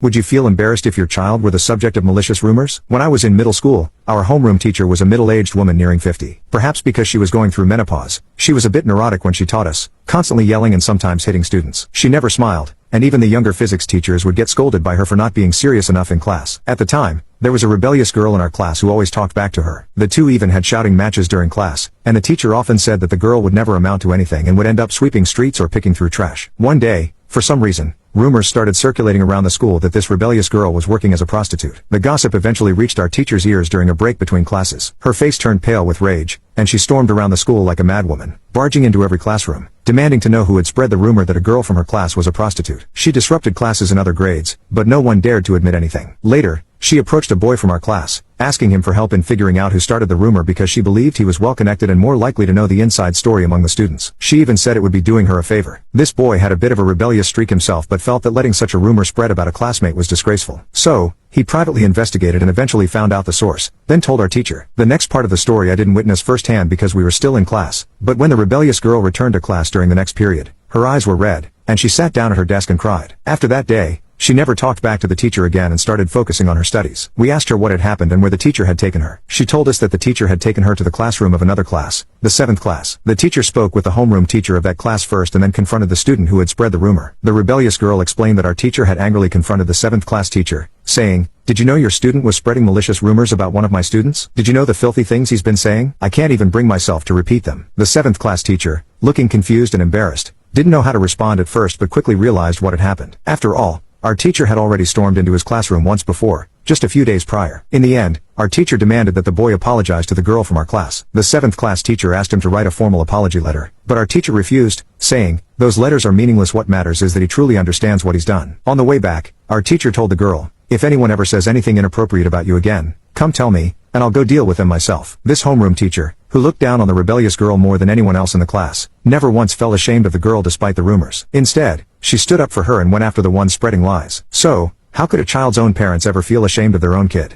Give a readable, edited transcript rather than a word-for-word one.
Would you feel embarrassed if your child were the subject of malicious rumors? When I was in middle school, our homeroom teacher was a middle-aged woman nearing 50. Perhaps because she was going through menopause, she was a bit neurotic when she taught us, constantly yelling and sometimes hitting students. She never smiled, and even the younger physics teachers would get scolded by her for not being serious enough in class. At the time, there was a rebellious girl in our class who always talked back to her. The two even had shouting matches during class, and the teacher often said that the girl would never amount to anything and would end up sweeping streets or picking through trash. One day, for some reason, rumors started circulating around the school that this rebellious girl was working as a prostitute. The gossip eventually reached our teacher's ears during a break between classes. Her face turned pale with rage, and she stormed around the school like a madwoman, barging into every classroom, demanding to know who had spread the rumor that a girl from her class was a prostitute. She disrupted classes in other grades, but no one dared to admit anything. Later, she approached a boy from our class, asking him for help in figuring out who started the rumor because she believed he was well-connected and more likely to know the inside story among the students. She even said it would be doing her a favor. This boy had a bit of a rebellious streak himself but felt that letting such a rumor spread about a classmate was disgraceful. So, he privately investigated and eventually found out the source, then told our teacher. The next part of the story I didn't witness firsthand because we were still in class, but when the rebellious girl returned to class during the next period, her eyes were red, and she sat down at her desk and cried. After that day, she never talked back to the teacher again and started focusing on her studies. We asked her what had happened and where the teacher had taken her. She told us that the teacher had taken her to the classroom of another class, the 7th class. The teacher spoke with the homeroom teacher of that class first and then confronted the student who had spread the rumor. The rebellious girl explained that our teacher had angrily confronted the 7th class teacher, saying, "Did you know your student was spreading malicious rumors about one of my students? Did you know the filthy things he's been saying? I can't even bring myself to repeat them." The 7th class teacher, looking confused and embarrassed, didn't know how to respond at first but quickly realized what had happened. After all, our teacher had already stormed into his classroom once before, just a few days prior. In the end, our teacher demanded that the boy apologize to the girl from our class. The 7th class teacher asked him to write a formal apology letter, but our teacher refused, saying, "Those letters are meaningless. What matters is that he truly understands what he's done." On the way back, our teacher told the girl, "If anyone ever says anything inappropriate about you again, come tell me, and I'll go deal with them myself." This homeroom teacher, who looked down on the rebellious girl more than anyone else in the class, never once felt ashamed of the girl despite the rumors. Instead, she stood up for her and went after the ones spreading lies. So, how could a child's own parents ever feel ashamed of their own kid?